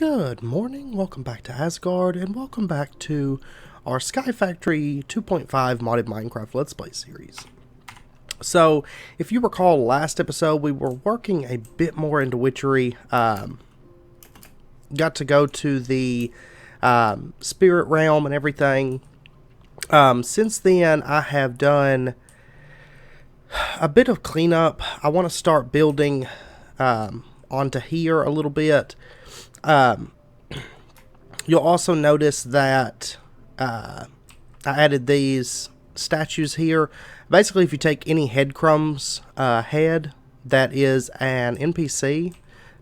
Good morning, welcome back to Asgard, and welcome back to our SkyFactory 2.5 modded Minecraft Let's Play series. So, if you recall last episode, we were working a bit more into witchery. Got to go to the spirit realm and everything. Since then, I have done a bit of cleanup. I want to start building onto here a little bit. You'll also notice that I added these statues here. Basically, if you take any headcrumbs head that is an NPC,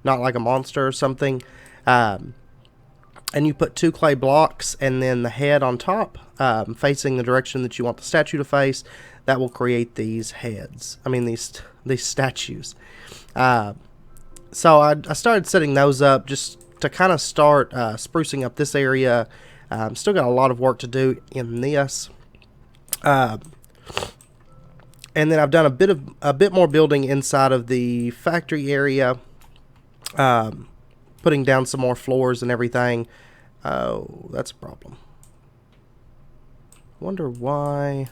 not like a monster or something, and you put 2 clay blocks and then the head on top, facing the direction that you want the statue to face, that will create these heads. I mean, these statues. So I started setting those up just to kind of start sprucing up this area. Still got a lot of work to do in this. And then I've done a bit more building inside of the factory area. Putting down some more floors and everything. Oh, that's a problem. Wonder why.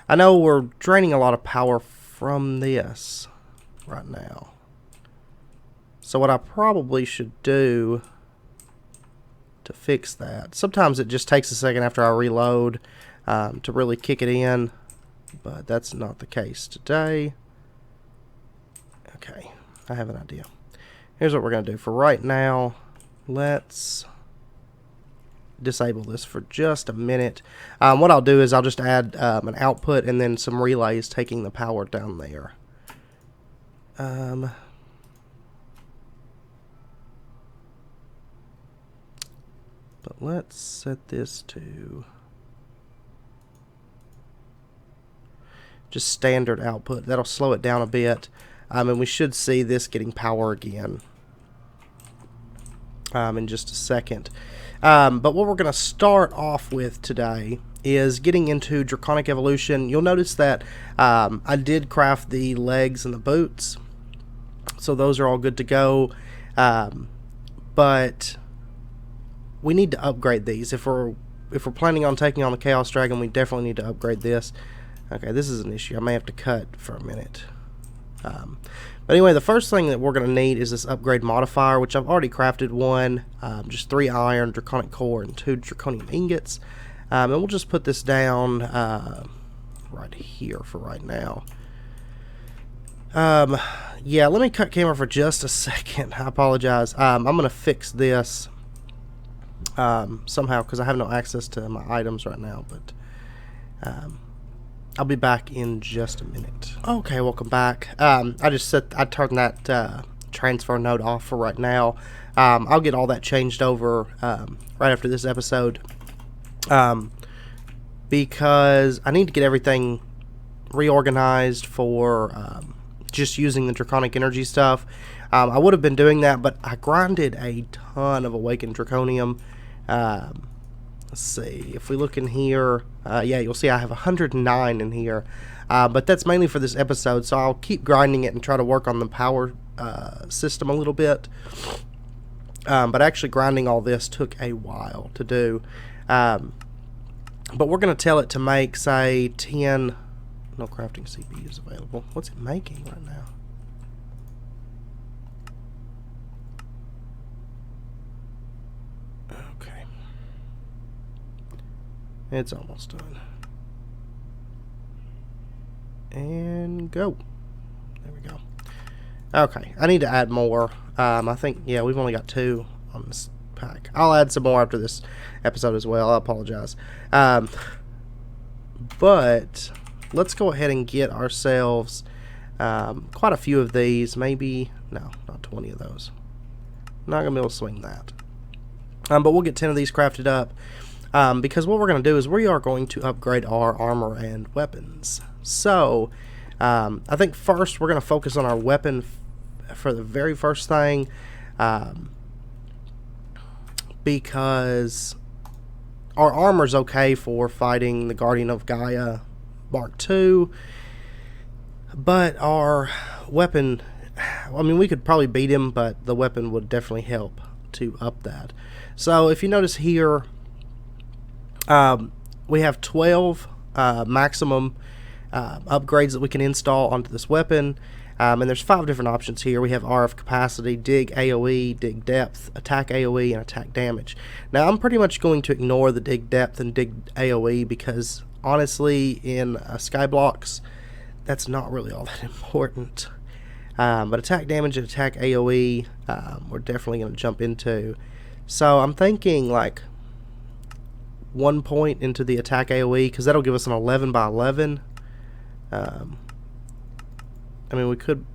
I know we're draining a lot of power from this right now. So what I probably should do to fix that, sometimes it just takes a second after I reload to really kick it in, but that's not the case today. Okay, I have an idea. Here's what we're going to do. For right now, let's disable this for just a minute. What I'll do is I'll just add an output and then some relays taking the power down there. But let's set this to just standard output. That'll slow it down a bit. And we should see this getting power again in just a second. But what we're going to start off with today is getting into Draconic Evolution. You'll notice that I did craft the legs and the boots. So those are all good to go. But we need to upgrade these. If we're planning on taking on the Chaos Dragon, we definitely need to upgrade this. Okay, this is an issue. I may have to cut for a minute. But anyway, the first thing that we're going to need is this upgrade modifier, which I've already crafted one. Just 3 iron, draconic core, and 2 draconium ingots. And we'll just put this down right here for right now. Yeah, let me cut camera for just a second. I apologize. I'm going to fix this somehow because I have no access to my items right now, but I'll be back in just a minute. Okay, welcome back. I turned that transfer node off for right now. I'll get all that changed over right after this episode because I need to get everything reorganized for just using the draconic energy stuff. I would have been doing that, but I grinded a ton of awakened draconium. Let's see, if we look in here, yeah, you'll see I have 109 in here, but that's mainly for this episode, so I'll keep grinding it and try to work on the power system a little bit. But actually grinding all this took a while to do. But we're going to tell it to make, say, 10... No crafting CPUs available. What's it making right now? Okay. It's almost done. And go. There we go. Okay, I need to add more. I think, yeah, we've only got 2 on this pack. I'll add some more after this episode as well. I apologize. But let's go ahead and get ourselves quite a few of these. Maybe, no, not 20 of those. Not going to be able to swing that. But we'll get 10 of these crafted up. Because what we're going to do is we are going to upgrade our armor and weapons. So, I think first we're going to focus on our weapon for the very first thing. Because our armor's okay for fighting the Guardian of Gaia Mark II, but our weapon I mean, we could probably beat him, but the weapon would definitely help to up that. So if you notice here, we have 12 maximum upgrades that we can install onto this weapon. And there's 5 different options here. We have RF capacity, dig AoE, dig depth, attack AoE, and attack damage. Now I'm pretty much going to ignore the dig depth and dig AoE because honestly in Skyblocks that's not really all that important. But attack damage and attack AoE we're definitely going to jump into. So I'm thinking like 1 point into the attack AoE because that'll give us an 11 by 11. I mean, we could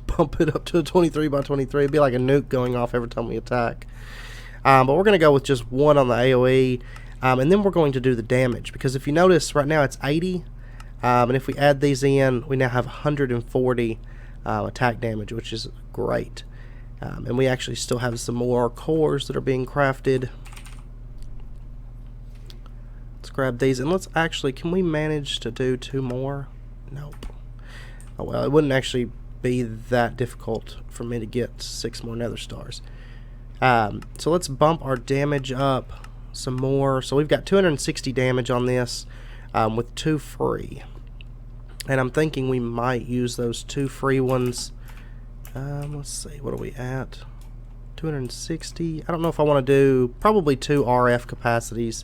bump it up to a 23 by 23. It'd be like a nuke going off every time we attack. But we're going to go with just 1 on the AoE. And then we're going to do the damage. Because if you notice, right now it's 80. And if we add these in, we now have 140 attack damage, which is great. And we actually still have some more cores that are being crafted. Let's grab these. And let's actually, can we manage to do 2 more? Nope. Oh, well, it wouldn't actually be that difficult for me to get 6 more nether stars. So let's bump our damage up some more. So we've got 260 damage on this with 2 free. And I'm thinking we might use those 2 free ones. Let's see, what are we at? 260. I don't know if I want to do probably 2 RF capacities.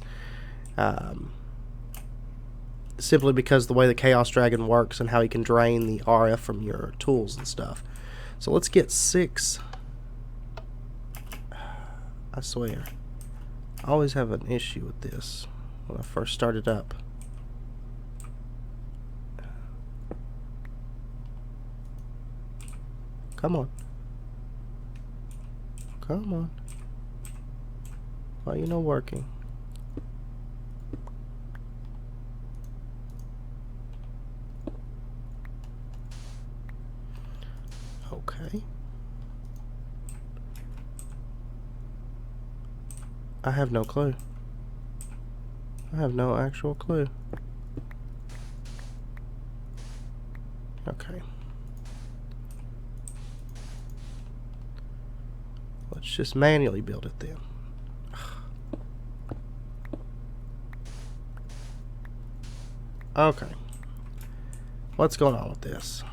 Simply because the way the Chaos Dragon works and how he can drain the RF from your tools and stuff. So let's get 6. I swear, I always have an issue with this when I first started up. Come on. Come on. Why are you not working? Okay. I have no clue. I have no actual clue. Okay. Let's just manually build it then. Okay. What's going on with this?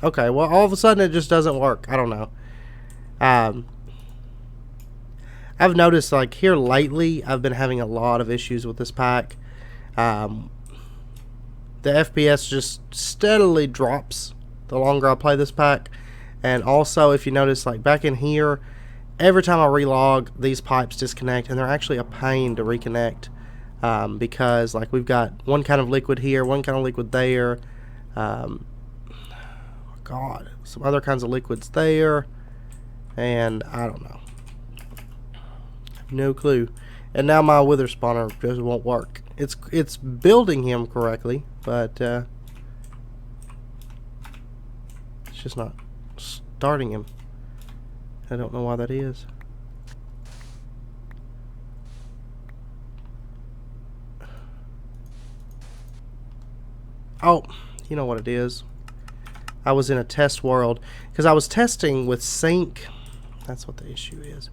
Okay, well, all of a sudden it just doesn't work. I don't know. I've noticed, like, here lately, I've been having a lot of issues with this pack. The FPS just steadily drops the longer I play this pack. And also, if you notice, like, back in here, every time I relog, these pipes disconnect, and they're actually a pain to reconnect. Because, like, we've got one kind of liquid here, one kind of liquid there. God, some other kinds of liquids there, and I don't know. No clue. And now my wither spawner just won't work. It's building him correctly, but it's just not starting him. I don't know why that is. Oh, you know what it is. I was in a test world because I was testing with sync. That's what the issue is.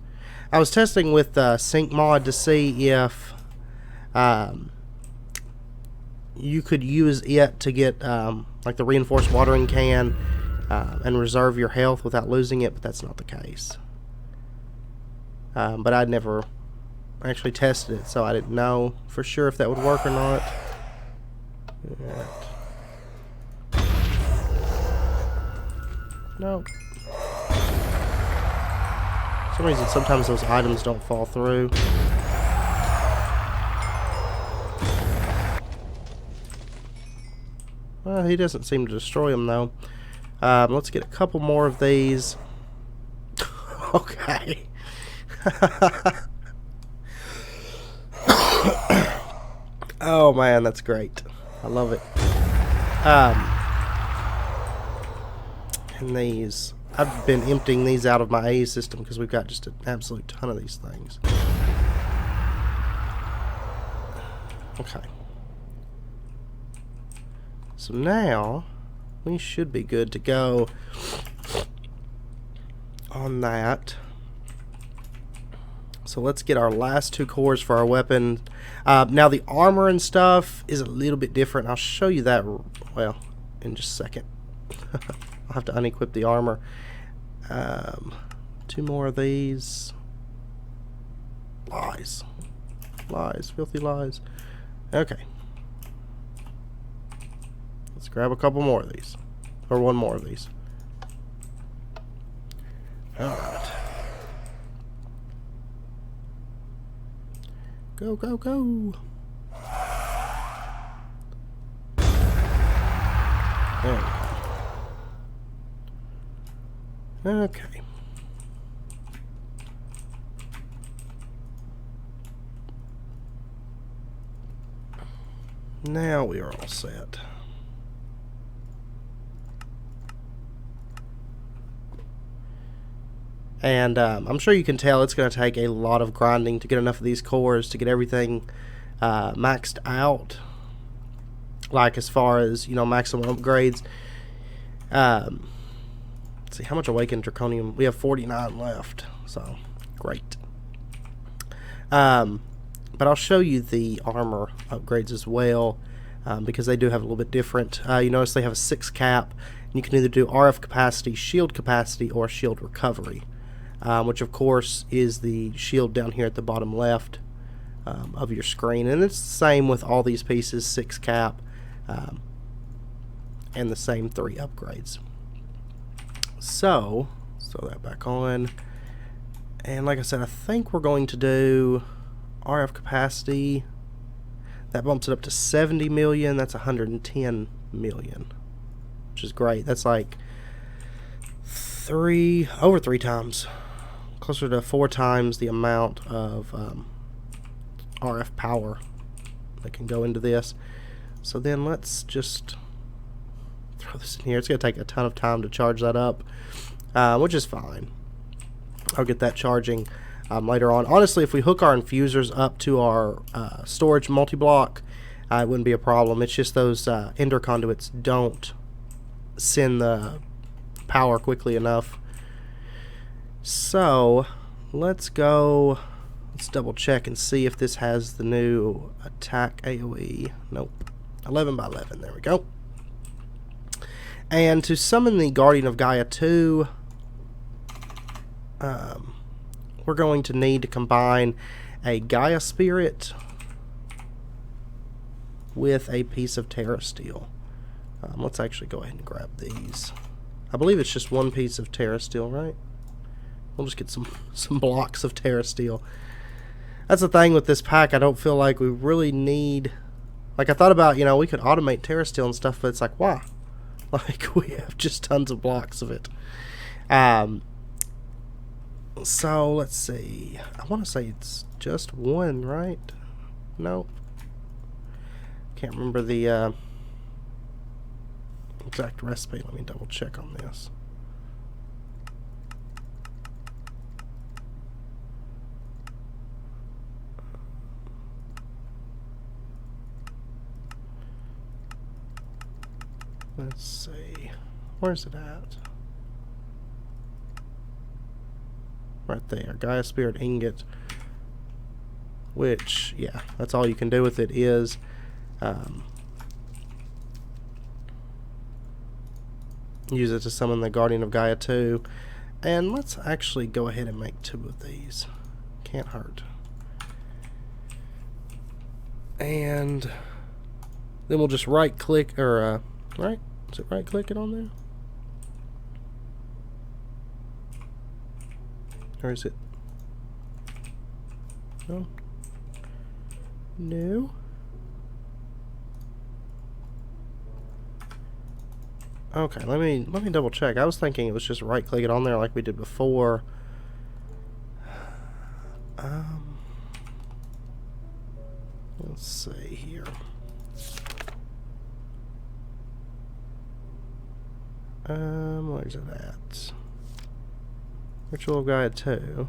I was testing with sync mod to see if you could use it to get like the reinforced watering can and reserve your health without losing it, but that's not the case. But I'd never actually tested it, so I didn't know for sure if that would work or not. Yeah. No. For some reason, sometimes those items don't fall through. Well, he doesn't seem to destroy them, though. Let's get a couple more of these. Okay. Oh, man, that's great. I love it. And these, I've been emptying these out of my A system because we've got just an absolute ton of these things. Okay. So now we should be good to go on that. So let's get our last 2 cores for our weapon. Now the armor and stuff is a little bit different. I'll show you that, well, in just a second. I'll have to unequip the armor. 2 more of these. Lies. Lies. Filthy lies. Okay. Let's grab a couple more of these. Or 1 more of these. Alright. Go, go, go. There we go. Okay. Now we are all set. And I'm sure you can tell it's going to take a lot of grinding to get enough of these cores to get everything maxed out. Like as far as, you know, maximum upgrades. Let's see, how much awakened draconium? We have 49 left, so great. But I'll show you the armor upgrades as well, because they do have a little bit different. You notice they have a 6 cap. And you can either do RF capacity, shield capacity, or shield recovery. Which of course is the shield down here at the bottom left of your screen, and it's the same with all these pieces, 6 cap, and the same 3 upgrades. So throw that back on, and like I said, I think we're going to do RF capacity. That bumps it up to 70 million. That's 110 million, which is great. That's like over 3 times, closer to 4 times the amount of RF power that can go into this. So then let's just throw this in here. It's going to take a ton of time to charge that up, which is fine. I'll get that charging later on. Honestly, if we hook our infusers up to our storage multi-block, it wouldn't be a problem. It's just those ender conduits don't send the power quickly enough. So let's double check and see if this has the new attack AoE. Nope. 11 by 11. There we go. And to summon the Guardian of Gaia 2, we're going to need to combine a Gaia Spirit with a piece of Terra Steel. Let's actually go ahead and grab these. I believe it's just 1 piece of Terra Steel, right? We'll just get some blocks of Terra Steel. That's the thing with this pack. I don't feel like we really need... Like, I thought about, you know, we could automate Terra Steel and stuff, but it's like, why? Like, we have just tons of blocks of it. So, let's see. I want to say it's just 1, right? No. Can't remember the exact recipe. Let me double check on this. Let's see. Where's it at? Right there. Gaia Spirit Ingot. Which, yeah, that's all you can do with it is use it to summon the Guardian of Gaia 2. And let's actually go ahead and make 2 of these. Can't hurt. And then we'll just right click, or right? Is it right click it on there? Or is it? No. No. Okay, let me double check. I was thinking it was just right click it on there like we did before. Let's see here. Where's it at? Ritual of Gaia 2.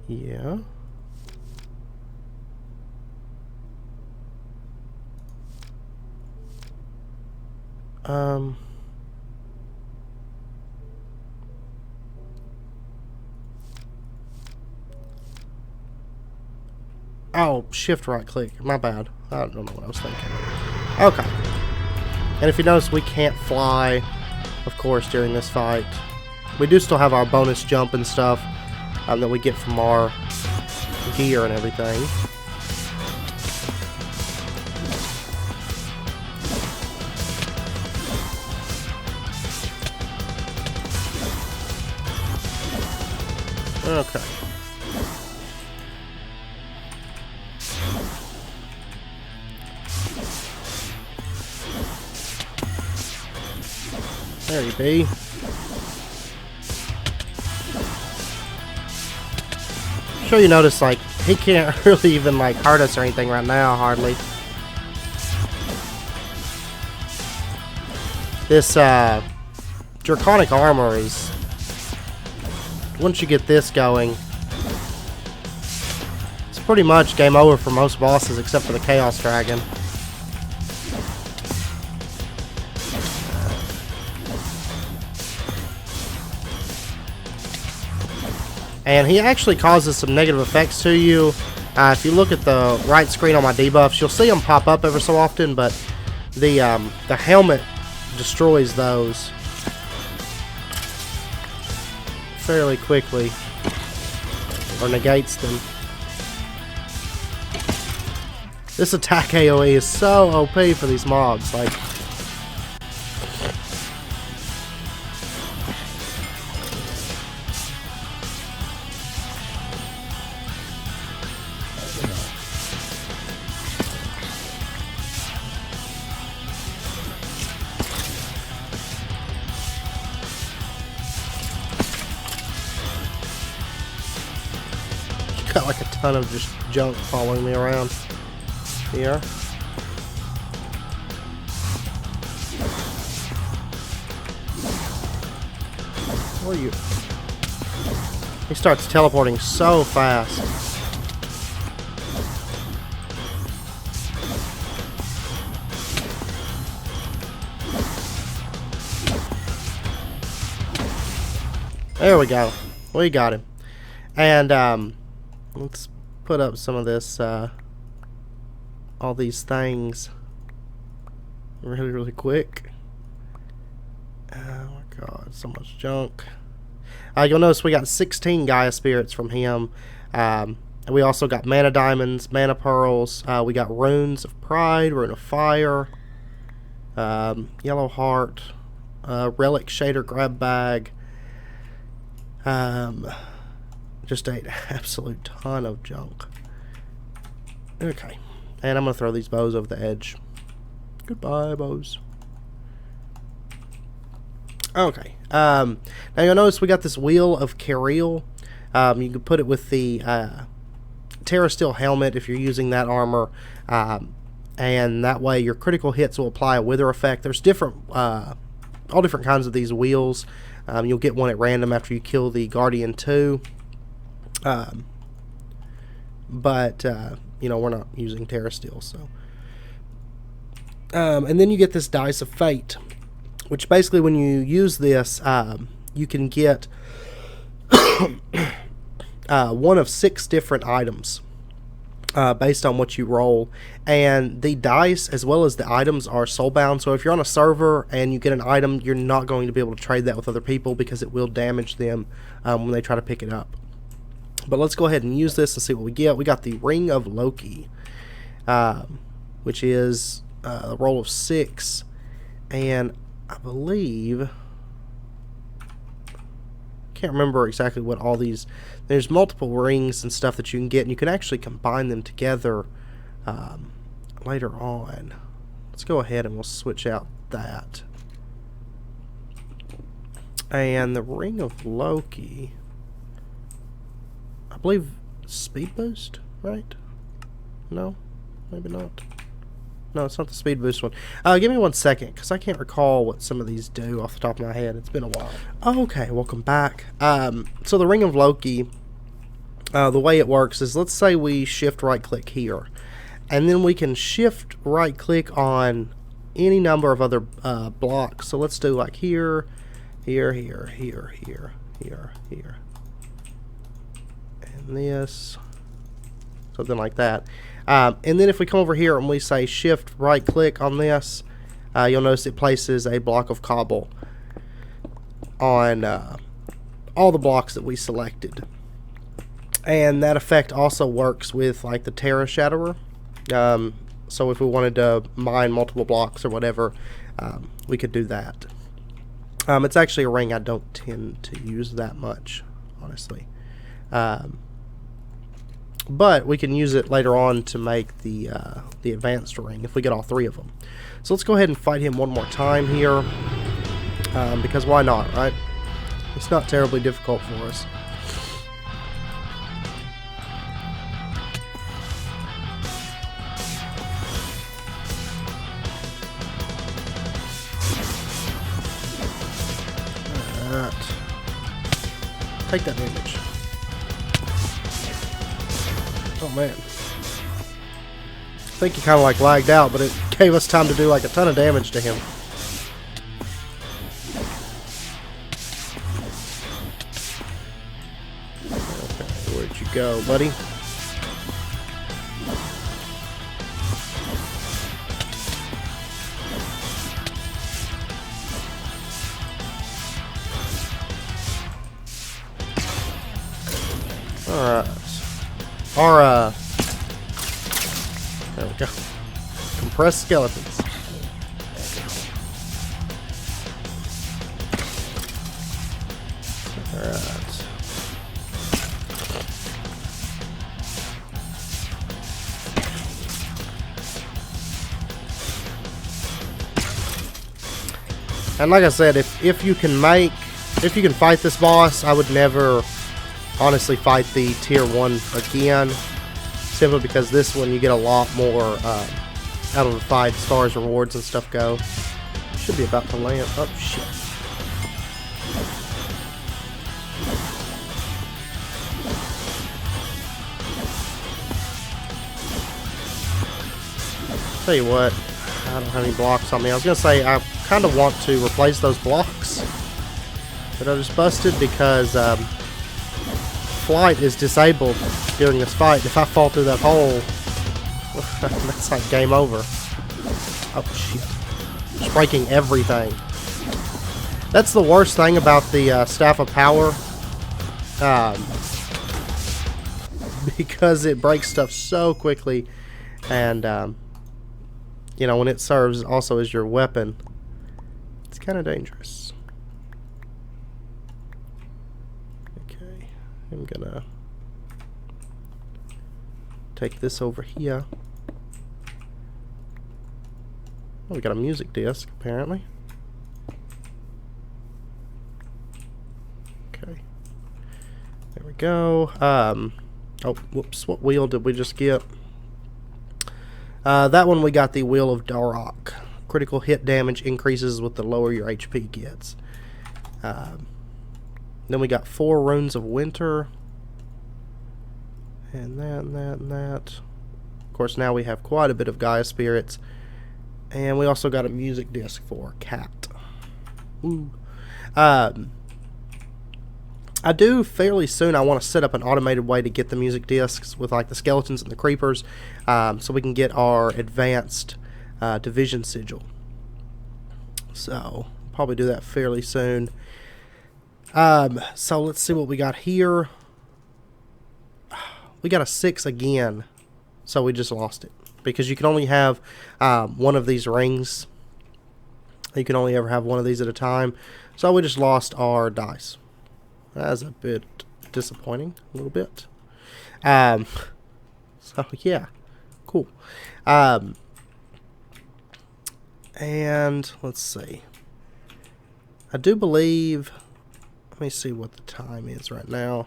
Yeah. Um... Oh, shift right click. My bad. I don't know what I was thinking. Okay. And if you notice, we can't fly, of course, during this fight. We do still have our bonus jump and stuff that we get from our gear and everything. Okay. There you be. I'm sure you notice, like, he can't really even, like, hurt us or anything right now, hardly. This, draconic armor is... Once you get this going, it's pretty much game over for most bosses except for the Chaos Dragon. And he actually causes some negative effects to you. If you look at the right screen on my debuffs, you'll see them pop up every so often, but the helmet destroys those fairly quickly, or negates them. This attack AoE is so OP for these mobs, like... Got like a ton of just junk following me around here. Where are you? He starts teleporting so fast. There we go. We got him. And let's put up some of this, all these things really quick. Oh my god, so much junk. You'll notice we got 16 Gaia spirits from him. And we also got mana diamonds, mana pearls. We got runes of pride, rune of fire, yellow heart, relic shader grab bag. Just an absolute ton of junk. Okay. And I'm going to throw these bows over the edge. Goodbye, bows. Okay. Now you'll notice we got this Wheel of Kiriel. You can put it with the Terra Steel helmet if you're using that armor. And that way your critical hits will apply a wither effect. There's different, all different kinds of these wheels. You'll get one at random after you kill the Guardian 2. But you know, we're not using Terra Steel, so. And then you get this Dice of Fate, which basically when you use this, you can get one of 6 different items based on what you roll. And the dice as well as the items are soulbound, so if you're on a server and you get an item, you're not going to be able to trade that with other people because it will damage them when they try to pick it up. But let's go ahead and use this and see what we get. We got the Ring of Loki, which is a roll of 6. And I believe... can't remember exactly what all these... There's multiple rings and stuff that you can get, and you can actually combine them together later on. Let's go ahead and we'll switch out that. And the Ring of Loki... I believe speed boost, right? No? Maybe not. No, it's not the speed boost one. Give me 1 second, because I can't recall what some of these do off the top of my head. It's been a while. Okay, welcome back. So the Ring of Loki, the way it works is, let's say we shift right click here. And then we can shift right click on any number of other blocks. So let's do like here, here, here, here, here, here, here, and this, something like that. And then if we come over here and we say shift right click on this, you'll notice it places a block of cobble on all the blocks that we selected. And that effect also works with like the Terra Shadower. So if we wanted to mine multiple blocks or whatever, we could do that. It's actually a ring I don't tend to use that much, honestly. But we can use it later on to make the advanced ring if we get all 3 of them. So let's go ahead and fight him one more time here, because why not, right? It's not terribly difficult for us. Alright. Take that damage. Oh man. I think he kind of like lagged out, but it gave us time to do like a ton of damage to him. Okay, where'd you go, buddy? Alright. There we go. Compressed skeletons. Alright. And like I said, if you can fight this boss, I would never honestly fight the tier 1 again, simply because this one you get a lot more out of the fight as far as rewards and stuff go. Should be about to land. Oh shit. Tell you what, I don't have any blocks on me. I was gonna say I kind of want to replace those blocks that I just busted, because flight is disabled during this fight. If I fall through that hole, that's like game over. Oh shit. Just breaking everything. That's the worst thing about the Staff of Power. Because it breaks stuff so quickly. And, you know, when it serves also as your weapon, it's kind of dangerous. I'm gonna take this over here. Oh, we got a music disc, apparently. Okay. There we go. Oh, whoops. What wheel did we just get? That one we got the Wheel of Darok. Critical hit damage increases with the lower your HP gets. Then we got 4 runes of winter. And that, and that, and that. Of course, now we have quite a bit of Gaia spirits. And we also got a music disc for Cat. Ooh. I do fairly soon. I want to set up an automated way to get the music discs with like the skeletons and the creepers, so we can get our advanced division sigil. So probably do that fairly soon. So let's see what we got here. We got a 6 again, so we just lost it because you can only have one of these rings. You can only ever have one of these at a time. So we just lost our dice. That's a bit disappointing, a little bit. So yeah, cool. And let's see. I do believe. Let me see what the time is right now.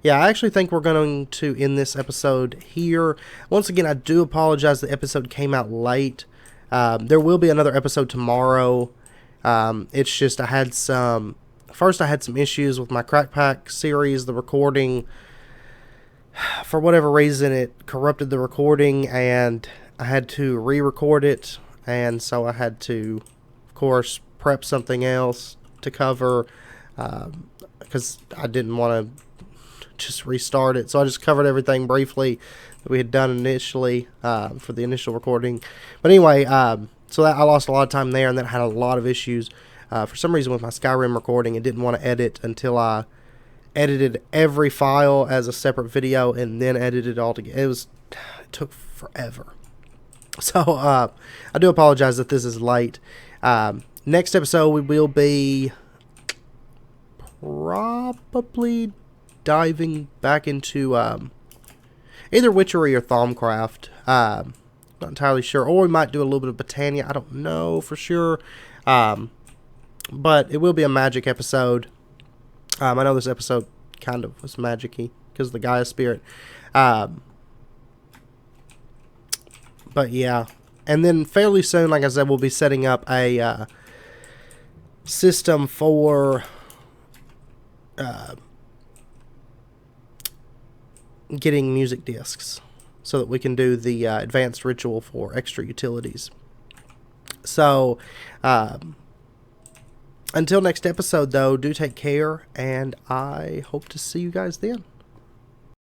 Yeah, I actually think we're going to end this episode here. Once again, I do apologize. The episode came out late. There will be another episode tomorrow. It's just I had some issues with my Crack Pack series. The recording, for whatever reason, it corrupted the recording, and I had to re-record it, and so I had to, of course, prep something else to cover, because I didn't want to just restart it. So I just covered everything briefly that we had done initially for the initial recording. But anyway, so that I lost a lot of time there, and then I had a lot of issues. For some reason with my Skyrim recording, it didn't want to edit until I edited every file as a separate video and then edited it all together. It took forever. So I do apologize that this is late. Next episode we will be probably diving back into either Witchery or Thaumcraft. Not entirely sure. Or we might do a little bit of Botania. I don't know for sure. But it will be a magic episode. I know this episode kind of was magic-y because of the Gaia spirit. But yeah. And then fairly soon, like I said, we'll be setting up a system for getting music discs so that we can do the advanced ritual for extra utilities. So, until next episode, though, do take care, and I hope to see you guys then.